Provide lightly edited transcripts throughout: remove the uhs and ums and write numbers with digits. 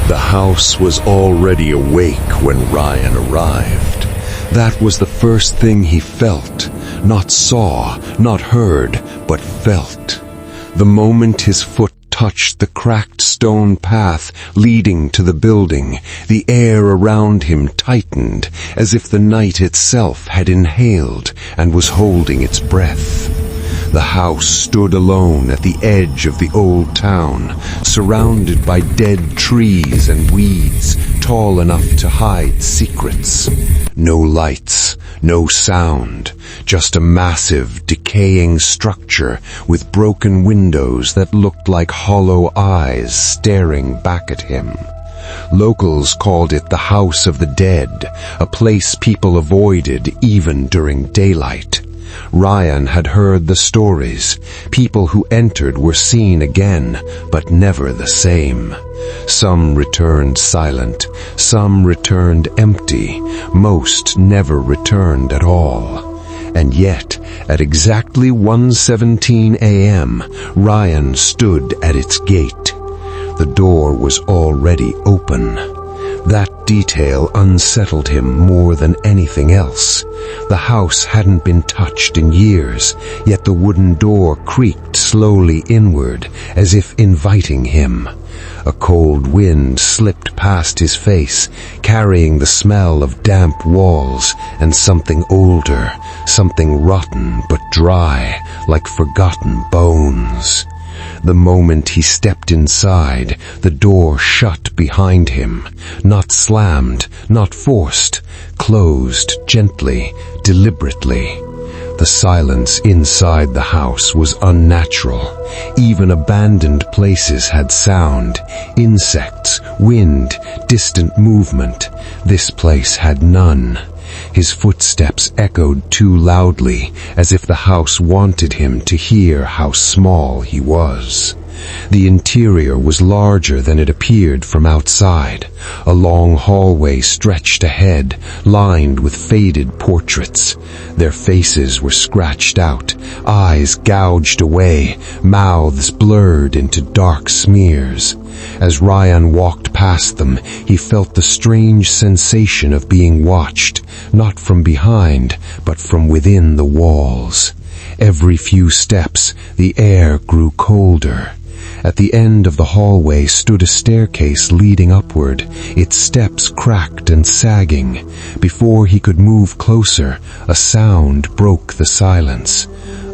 The house was already awake when Ryan arrived. That was the first thing he felt. Not saw, not heard, but felt. The moment his foot touched the cracked stone path leading to the building, the air around him tightened, as if the night itself had inhaled and was holding its breath. The house stood alone at the edge of the old town, surrounded by dead trees and weeds tall enough to hide secrets. No lights, no sound, just a massive, decaying structure with broken windows that looked like hollow eyes staring back at him. Locals called it the House of the Dead, a place people avoided even during daylight. Ryan had heard the stories. People who entered were seen again, but never the same. Some returned silent, some returned empty, most never returned at all. And yet, at exactly 1:17 a.m., Ryan stood at its gate. The door was already open. That detail unsettled him more than anything else. The house hadn't been touched in years, yet the wooden door creaked slowly inward, as if inviting him. A cold wind slipped past his face, carrying the smell of damp walls and something older, something rotten but dry, like forgotten bones. The moment he stepped inside, the door shut behind him, not slammed, not forced, closed gently, deliberately. The silence inside the house was unnatural. Even abandoned places had sound, insects, wind, distant movement. This place had none. His footsteps echoed too loudly, as if the house wanted him to hear how small he was. The interior was larger than it appeared from outside. A long hallway stretched ahead, lined with faded portraits. Their faces were scratched out, eyes gouged away, mouths blurred into dark smears. As Ryan walked past them, he felt the strange sensation of being watched, not from behind, but from within the walls. Every few steps, the air grew colder. At the end of the hallway stood a staircase leading upward, its steps cracked and sagging. Before he could move closer, a sound broke the silence.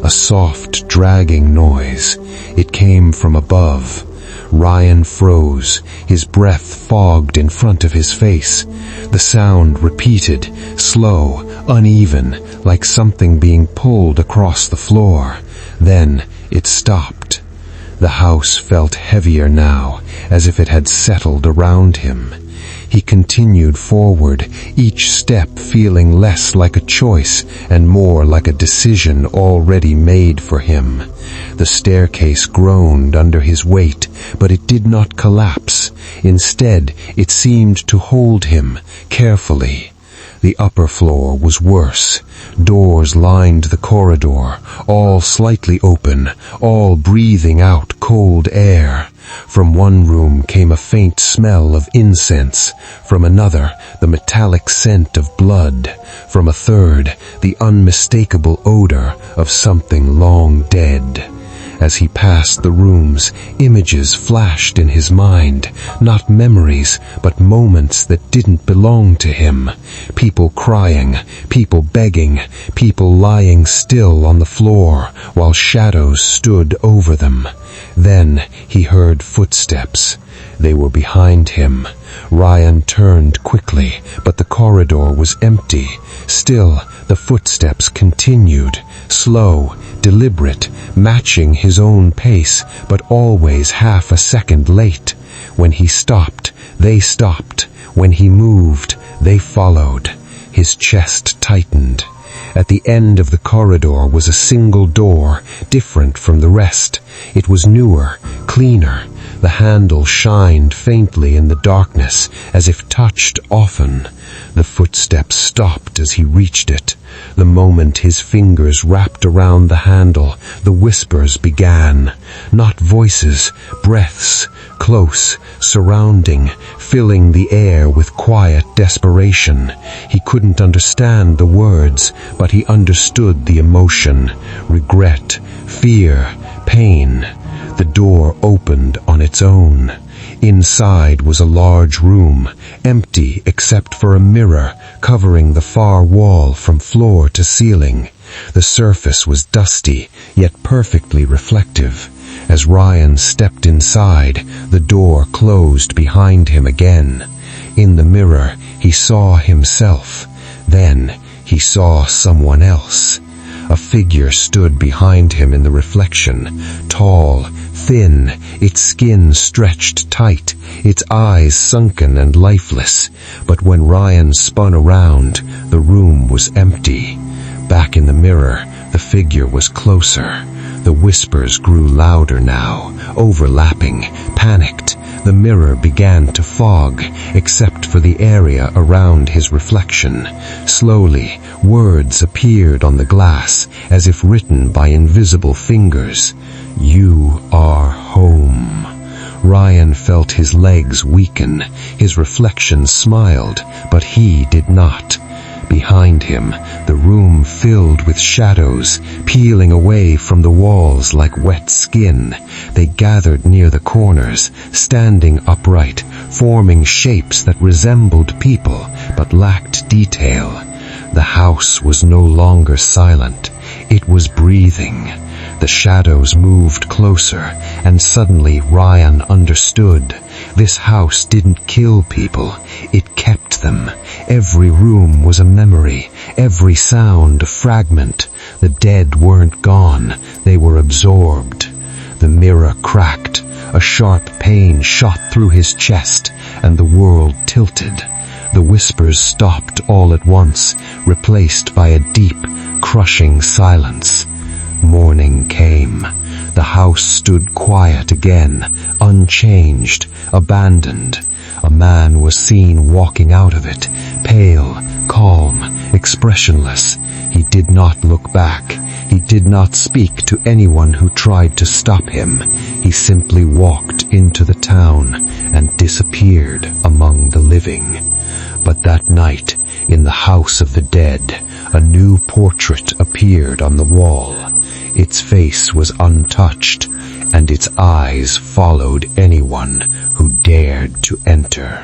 A soft, dragging noise. It came from above. Ryan froze, his breath fogged in front of his face. The sound repeated, slow, uneven, like something being pulled across the floor. Then it stopped. The house felt heavier now, as if it had settled around him. He continued forward, each step feeling less like a choice and more like a decision already made for him. The staircase groaned under his weight, but it did not collapse. Instead, it seemed to hold him, carefully. The upper floor was worse. Doors lined the corridor, all slightly open, all breathing out cold air. From one room came a faint smell of incense. From another, the metallic scent of blood. From a third, the unmistakable odor of something long dead. As he passed the rooms, images flashed in his mind, not memories, but moments that didn't belong to him. People crying, people begging, people lying still on the floor, while shadows stood over them. Then he heard footsteps. They were behind him. Ryan turned quickly, but the corridor was empty. Still, the footsteps continued, slow, deliberate, matching his own pace, but always half a second late. When he stopped, they stopped. When he moved, they followed. His chest tightened. At the end of the corridor was a single door, different from the rest. It was newer, cleaner. The handle shined faintly in the darkness, as if touched often. The footsteps stopped as he reached it. The moment his fingers wrapped around the handle, the whispers began. Not voices, breaths, close, surrounding, filling the air with quiet desperation. He couldn't understand the words, but he understood the emotion. Regret, fear, pain. The door opened on its own. Inside was a large room, empty except for a mirror covering the far wall from floor to ceiling. The surface was dusty, yet perfectly reflective. As Ryan stepped inside, the door closed behind him again. In the mirror, he saw himself. Then he saw someone else. A figure stood behind him in the reflection, tall, thin, its skin stretched tight, its eyes sunken and lifeless. But when Ryan spun around, the room was empty. Back in the mirror, the figure was closer. The whispers grew louder now, overlapping, panicked. The mirror began to fog, except for the area around his reflection. Slowly, words appeared on the glass, as if written by invisible fingers. "You are home." Ryan felt his legs weaken. His reflection smiled, but he did not. Behind him, the room filled with shadows, peeling away from the walls like wet skin. They gathered near the corners, standing upright, forming shapes that resembled people but lacked detail. The house was no longer silent. It was breathing. The shadows moved closer, and suddenly Ryan understood. This house didn't kill people, it kept them. Every room was a memory, every sound a fragment. The dead weren't gone, they were absorbed. The mirror cracked, a sharp pain shot through his chest, and the world tilted. The whispers stopped all at once, replaced by a deep, crushing silence. Morning came. The house stood quiet again, unchanged, abandoned. A man was seen walking out of it, pale, calm, expressionless. He did not look back. He did not speak to anyone who tried to stop him. He simply walked into the town and disappeared among the living. But that night, in the house of the dead, a new portrait appeared on the wall. Its face was untouched, and its eyes followed anyone who dared to enter.